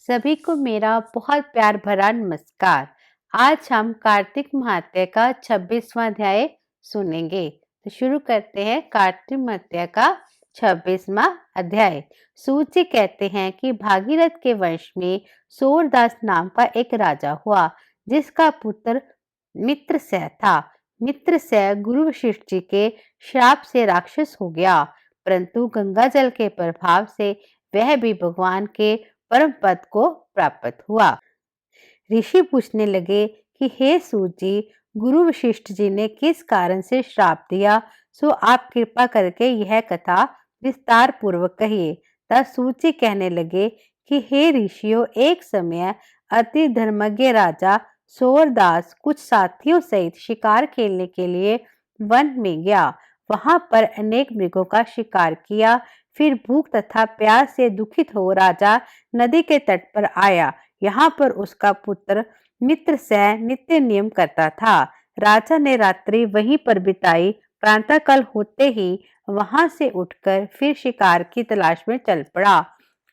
सभी को मेरा बहुत प्यार भरा नमस्कार। आज हम कार्तिक महात्या का 26वां अध्याय सुनेंगे। तो शुरू करते हैं कार्तिक महात्या का 26वां अध्याय। सूत जी कहते हैं कि भागीरथ के वंश में सूरदास नाम का एक राजा हुआ, जिसका पुत्र मित्रसेन था। मित्रसेन गुरु वशिष्ठ जी के श्राप से राक्षस हो गया, परंतु गंगा जल के प्रभाव से वह भी भगवान के परम पद को प्राप्त हुआ। ऋषि पूछने लगे कि हे सूत जी, गुरु वशिष्ठ जी ने किस कारण से श्राप दिया, सो आप कृपा करके यह कथा विस्तार पूर्वक कहिए। तब सूत जी कहने लगे कि हे ऋषियों, एक समय अति धर्मज्ञ राजा सूरदास कुछ साथियों सहित शिकार खेलने के लिए वन में गया। वहां पर अनेक मृगों का शिकार किया। फिर भूख तथा प्यास से दुखित हो राजा नदी के तट पर आया। यहाँ पर उसका पुत्र मित्रसेन नित्य नियम करता था। राजा ने रात्रि वहीं पर बिताई। प्रातःकाल होते ही वहां से उठकर फिर शिकार की तलाश में चल पड़ा।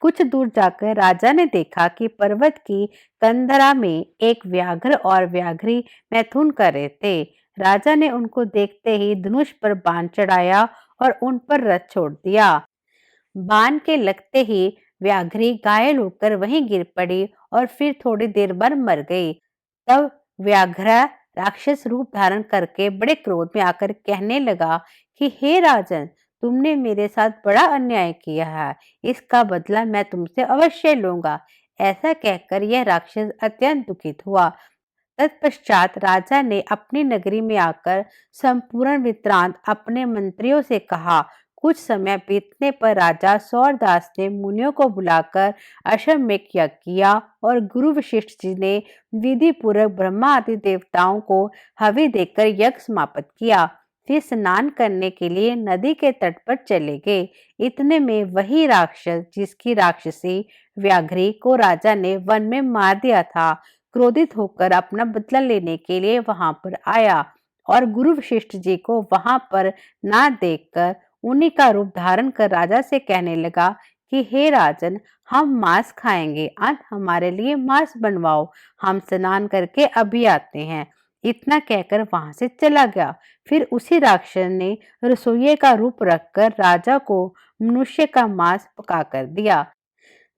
कुछ दूर जाकर राजा ने देखा कि पर्वत की कंदरा में एक व्याघ्र और व्याघ्री मैथुन कर रहे थे। राजा ने उनको देखते ही धनुष पर बाण चढ़ाया और उन पर रथ छोड़ दिया। बाण के लगते ही व्याघ्री घायल होकर वहीं गिर पड़ी और फिर थोड़ी देर बाद मर गई। तब व्याघ्र राक्षस रूप धारण करके बड़े क्रोध में आकर कहने लगा कि हे राजन, तुमने मेरे साथ बड़ा अन्याय किया है, इसका बदला मैं तुमसे अवश्य लूंगा। ऐसा कहकर यह राक्षस अत्यंत दुखित हुआ। तत्पश्चात राजा ने अपनी नगरी में आकर संपूर्ण वृत्तांत अपने मंत्रियों से कहा। कुछ समय बीतने पर राजा सूरदास ने मुनियों को बुलाकर अश्वमेध यज्ञ किया और गुरु वशिष्ठ जी ने विधि पूर्वक ब्रह्मा आदि देवताओं को हवि देकर यज्ञ समाप्त किया। फिर स्नान करने के लिए नदी के तट पर चले गए। इतने में वही राक्षस, जिसकी राक्षसी व्याघ्री को राजा ने वन में मार दिया था, क्रोधित होकर अपना बदला लेने के लिए वहां पर आया और गुरु वशिष्ठ जी को वहां पर ना देखकर उन्हीं का रूप धारण कर राजा से कहने लगा कि हे राजन, हम मांस खाएंगे, आज हमारे लिए मांस बनवाओ, हम स्नान करके अभी आते हैं। इतना कहकर वहां से चला गया। फिर उसी राक्षस ने रसोइये का रूप रखकर राजा को मनुष्य का मांस पका कर दिया।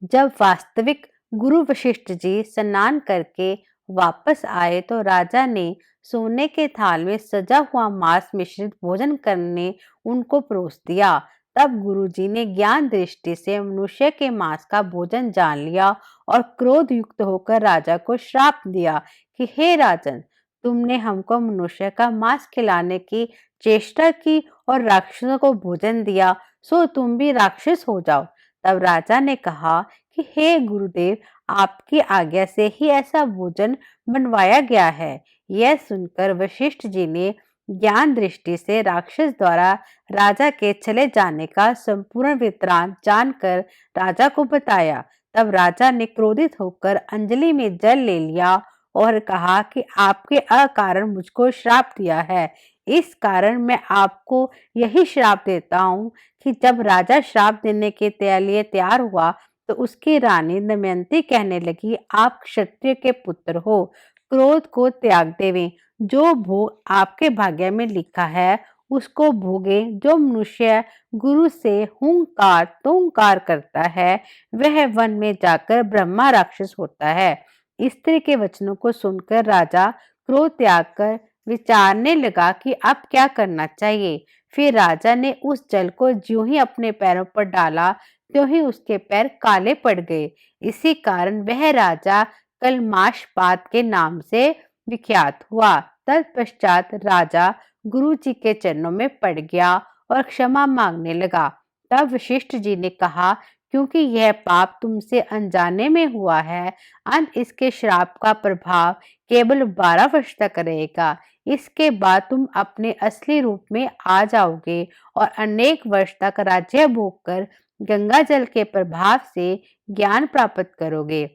जब वास्तविक गुरु वशिष्ठ जी स्नान करके वापस आए तो राजा ने सोने के थाल में सजा हुआ मांस मिश्रित भोजन करने उनको परोस दिया। तब गुरुजी ने ज्ञान दृष्टि से मनुष्य के मांस का भोजन जान लिया और क्रोध युक्त होकर राजा को श्राप दिया कि हे राजन, तुमने हमको मनुष्य का मांस खिलाने की चेष्टा की और राक्षसों को भोजन दिया, सो तुम भी राक्षस हो जाओ। तब राजा ने कहा कि हे गुरुदेव, आपकी आज्ञा से ही ऐसा भोजन बनवाया गया है। यह सुनकर वशिष्ठ जी ने ज्ञान दृष्टि से राक्षस द्वारा राजा के चले जाने का संपूर्ण वृत्तांत जानकर राजा को बताया। तब राजा ने क्रोधित होकर अंजलि में जल ले लिया और कहा कि आपके अकारण मुझको श्राप दिया है, इस कारण मैं आपको यही श्राप देता हूँ कि जब राजा श्राप देने के लिए तैयार हुआ तो उसकी रानी दमयंती कहने लगी, आप क्षत्रिय के पुत्र हो, क्रोध को त्याग देवें। जो भोग आपके भाग्य में लिखा है उसको भोगे। जो मनुष्य गुरु से हुंकार तुंकार करता है वह वन में जाकर ब्रह्मा राक्षस होता है। स्त्री के वचनों को सुनकर राजा क्रोध त्याग कर विचारने लगा कि अब क्या करना चाहिए। फिर राजा ने उस जल को ज्यों ही अपने पैरों पर डाला त्यों ही उसके पैर काले पड़ गए। इसी कारण वह राजा कलमाशपात के नाम से विख्यात हुआ। तत्पश्चात राजा गुरु जी के चरणों में पड़ गया और क्षमा मांगने लगा। तब वशिष्ठ जी ने कहा, क्योंकि यह पाप तुमसे अनजाने में हुआ है, अंत इसके श्राप का प्रभाव केवल 12 वर्ष तक रहेगा। इसके बाद तुम अपने असली रूप में आ जाओगे और अनेक वर्ष तक राज्य भोग कर गंगा जल के प्रभाव से ज्ञान प्राप्त करोगे।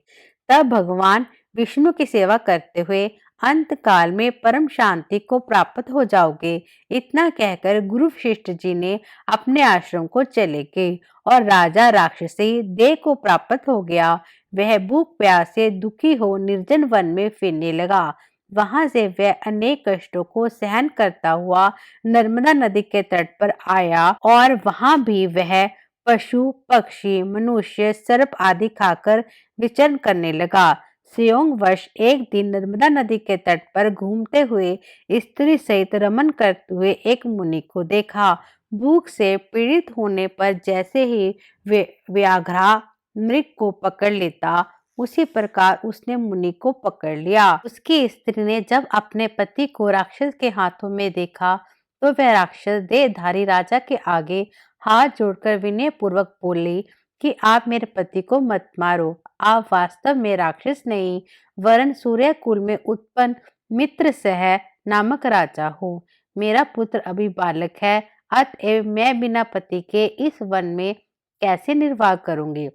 तब भगवान विष्णु की सेवा करते हुए अंत काल में परम शांति को प्राप्त हो जाओगे। इतना कहकर गुरु वशिष्ठ जी ने अपने आश्रम को चले गए और राजा राक्षसी देह को प्राप्त हो गया। वह भूख प्यास से दुखी हो निर्जन वन में फिरने लगा। वहां से वह अनेक कष्टों को सहन करता हुआ नर्मदा नदी के तट पर आया और वहां भी वह पशु पक्षी मनुष्य सर्प आदि खाकर विचरण करने लगा। संयोगवश एक दिन नर्मदा नदी के तट पर घूमते हुए स्त्री सहित रमन करते हुए एक मुनि को देखा। भूख से पीड़ित होने पर जैसे ही व्याघ्रा मृग को पकड़ लेता, उसी प्रकार उसने मुनि को पकड़ लिया। उसकी स्त्री ने जब अपने पति को राक्षस के हाथों में देखा तो वह राक्षस देहधारी राजा के आगे हाथ जोड़कर विनय पूर्वक बोली कि आप मेरे पति को मत मारो। आप वास्तव में राक्षस नहीं वरन सूर्य कुल में उत्पन्न मित्रसह नामक राजा हो। मेरा पुत्र अभी बालक है, अतएव मैं बिना पति के इस वन में कैसे निर्वाह करूंगी।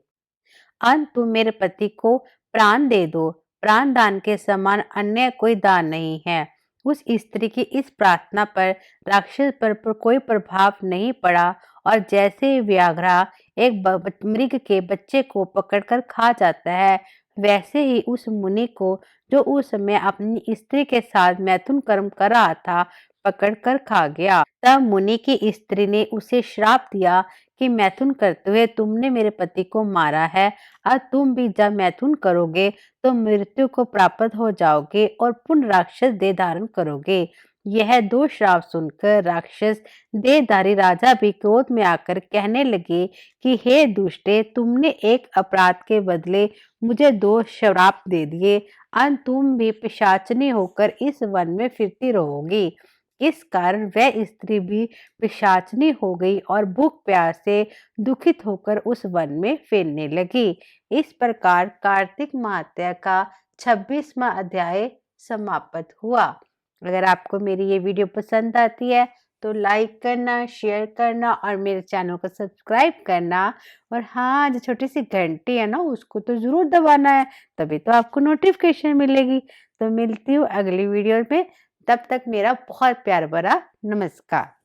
अंत तुम मेरे पति को प्राण दे दो। प्राण दान के समान अन्य कोई दान नहीं है। उस स्त्री की इस प्रार्थना पर राक्षस पर कोई प्रभाव नहीं पड़ा और जैसे ही व्याघ्रा एक मृग के बच्चे को पकड़कर खा जाता है, वैसे ही उस मुनि को, जो उस समय अपनी स्त्री के साथ मैथुन कर्म कर रहा था, पकड़कर खा गया। तब मुनि की स्त्री ने उसे श्राप दिया कि मैथुन करते हुए तुमने मेरे पति को मारा है, और तुम भी जब मैथुन करोगे तो मृत्यु को प्राप्त हो जाओगे और पुनः राक्षस देह धारण करोगे। यह दो श्राप सुनकर राक्षस देहधारी राजा भी क्रोध में आकर कहने लगे कि हे दुष्टे, तुमने एक अपराध के बदले मुझे दो श्राप दे दिए। अंत तुम भी पिशाचनी होकर इस वन में फिरती रहोगी। इस कारण वह स्त्री भी पिशाचनी हो गई और भूख प्यास से दुखित होकर उस वन में फिरने लगी। इस प्रकार कार्तिक महात्या का 26वां अध्याय समाप्त हुआ। अगर आपको मेरी ये वीडियो पसंद आती है तो लाइक करना, शेयर करना और मेरे चैनल को सब्सक्राइब करना। और हाँ, जो छोटी सी घंटी है ना, उसको तो जरूर दबाना है, तभी तो आपको नोटिफिकेशन मिलेगी। तो मिलती हूँ अगली वीडियो में, तब तक मेरा बहुत प्यार भरा नमस्कार।